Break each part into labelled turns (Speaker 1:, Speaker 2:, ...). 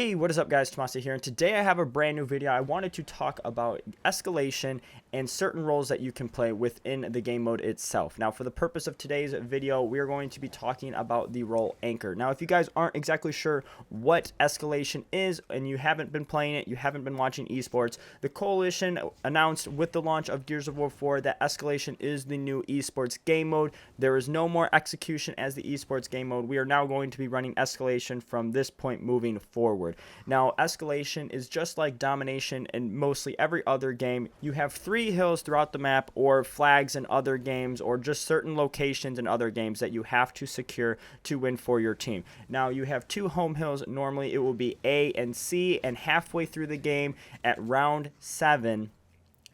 Speaker 1: Hey, what is up guys, Tomasa here, and today I have a brand new video. I wanted to talk about escalation and certain roles that you can play within the game mode itself. Now, for the purpose of today's video, we are going to be talking about the role Anchor. Now, if you guys aren't exactly sure what escalation is and you haven't been playing it, you haven't been watching esports, the Coalition announced with the launch of Gears of War 4 that escalation is the new esports game mode. There is no more execution as the esports game mode. We are now going to be running escalation from this point moving forward. Now, escalation is just like domination and mostly every other game. You have 3 hills throughout the map, or flags in other games, or just certain locations in other games that you have to secure to win for your team. Now, you have 2 home hills. Normally, it will be A and C, and halfway through the game at round 7,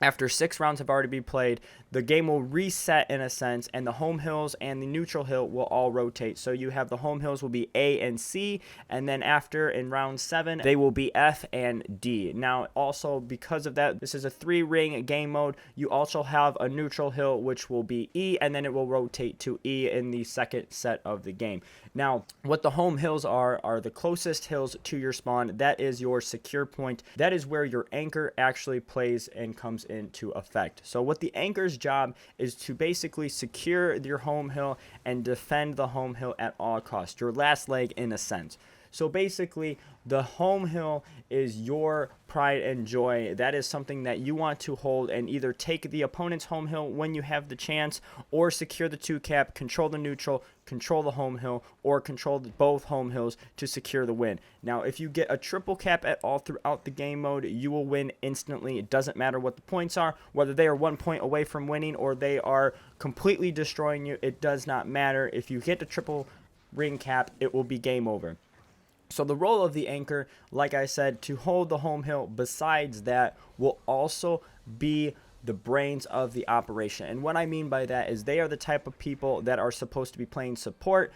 Speaker 1: after 6 rounds have already been played, the game will reset in a sense, and the home hills and the neutral hill will all rotate. So you have the home hills will be A and C, and then after in round 7, they will be F and D. Now, also because of that, this is a 3-ring game mode. You also have a neutral hill, which will be E, and then it will rotate to E in the second set of the game. Now, what the home hills are the closest hills to your spawn. That is your secure point. That is where your anchor actually plays and comes into effect. So what the anchor's job is to basically secure your home hill and defend the home hill at all costs, your last leg in a sense. So basically, the home hill is your pride and joy. That is something that you want to hold and either take the opponent's home hill when you have the chance, or secure the 2-cap, control the neutral, control the home hill, or control both home hills to secure the win. Now, if you get a triple cap at all throughout the game mode, you will win instantly. It doesn't matter what the points are, whether they are 1 point away from winning or they are completely destroying you. It does not matter. If you hit the triple ring cap, it will be game over. So the role of the anchor, like I said, to hold the home hill, besides that, will also be the brains of the operation. And what I mean by that is they are the type of people that are supposed to be playing support.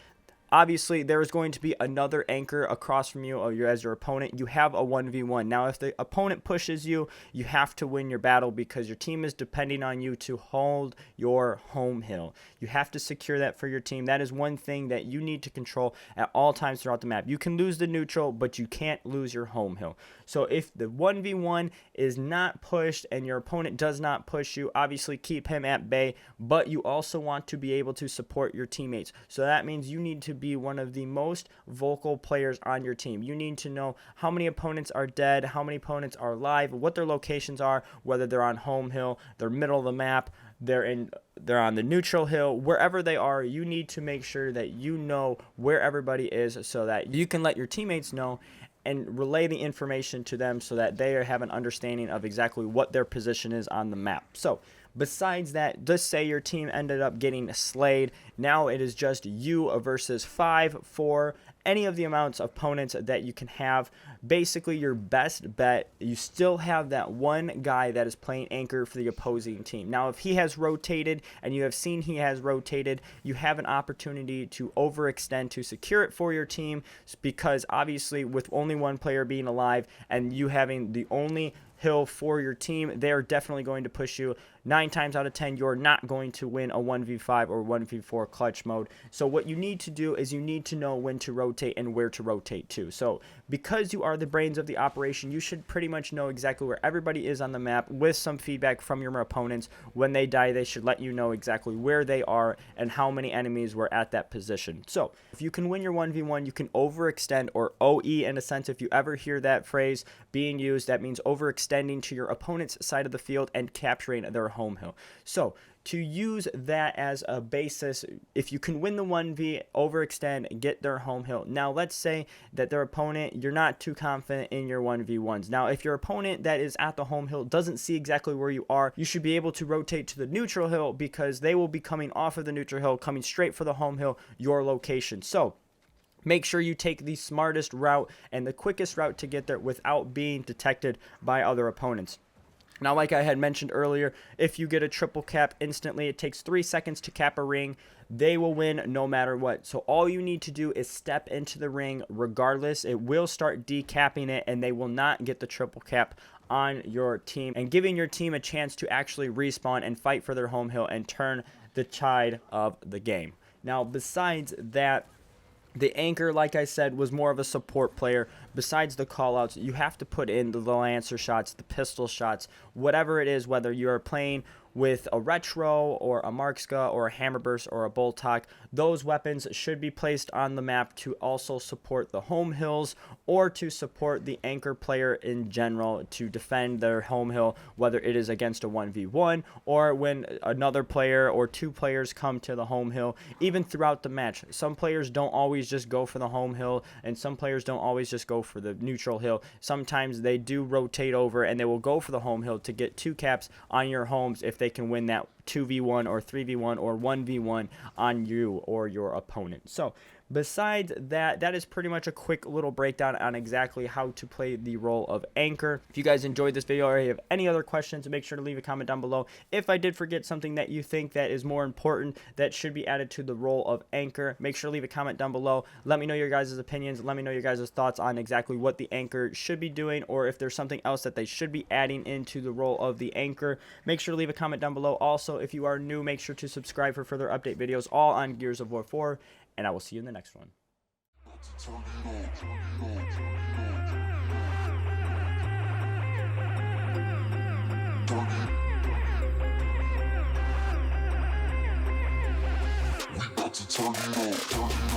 Speaker 1: Obviously, there is going to be another anchor across from you or as your opponent. You have a 1v1. Now, if the opponent pushes you, you have to win your battle because your team is depending on you to hold your home hill. You have to secure that for your team. That is one thing that you need to control at all times throughout the map. You can lose the neutral, but you can't lose your home hill. So if the 1v1 is not pushed and your opponent does not push you, obviously keep him at bay, but you also want to be able to support your teammates. So that means you need to be one of the most vocal players on your team. You need to know how many opponents are dead, how many opponents are alive, what their locations are, whether they're on home hill, they're middle of the map, they're on the neutral hill, wherever they are. You need to make sure that you know where everybody is so that you can let your teammates know and relay the information to them so that they have an understanding of exactly what their position is on the map. So besides that, just say your team ended up getting slayed. Now it is just you versus 5 for any of the amounts of opponents that you can have. Basically, your best bet, you still have that one guy that is playing anchor for the opposing team. Now, if he has rotated and you have seen he has rotated, you have an opportunity to overextend to secure it for your team, because obviously with only one player being alive and you having the only hill for your team, they are definitely going to push you. 9 times out of 10, you're not going to win a 1v5 or 1v4 clutch mode. So what you need to do is you need to know when to rotate and where to rotate to. So because you are the brains of the operation, you should pretty much know exactly where everybody is on the map with some feedback from your opponents. When they die, they should let you know exactly where they are and how many enemies were at that position. So if you can win your 1v1, you can overextend, or OE in a sense. If you ever hear that phrase being used, that means overextending to your opponent's side of the field and capturing their home hill. So to use that as a basis, if you can win the 1v, overextend, get their home hill. Now let's say that their opponent, you're not too confident in your 1v1s. Now if your opponent that is at the home hill doesn't see exactly where you are, you should be able to rotate to the neutral hill, because they will be coming off of the neutral hill, coming straight for the home hill, your location. So make sure you take the smartest route and the quickest route to get there without being detected by other opponents. Now, like I had mentioned earlier, if you get a triple cap instantly, it takes 3 seconds to cap a ring. They will win no matter what. So all you need to do is step into the ring regardless. It will start decapping it, and they will not get the triple cap on your team, and giving your team a chance to actually respawn and fight for their home hill and turn the tide of the game. Now, besides that, the anchor, like I said, was more of a support player, besides the callouts, you have to put in the lancer shots, the pistol shots, whatever it is, whether you're playing with a retro or a Markska or a Hammerburst or a Boltok. Those weapons should be placed on the map to also support the home hills or to support the anchor player in general to defend their home hill, whether it is against a 1v1 or when another player or two players come to the home hill. Even throughout the match, some players don't always just go for the home hill and some players don't always just go for the neutral hill. Sometimes they do rotate over and they will go for the home hill to get 2 caps on your homes if they can win that 2v1 or 3v1 or 1v1 on you or your opponent. So besides that, that is pretty much a quick little breakdown on exactly how to play the role of anchor. If you guys enjoyed this video or you have any other questions, make sure to leave a comment down below. If I did forget something that you think that is more important that should be added to the role of anchor, make sure to leave a comment down below. Let me know your guys' opinions. Let me know your guys' thoughts on exactly what the anchor should be doing, or if there's something else that they should be adding into the role of the anchor. Make sure to leave a comment down below. Also, if you are new, make sure to subscribe for further update videos all on Gears of War 4, and I will see you in the next one.
Speaker 2: We about to turn it on.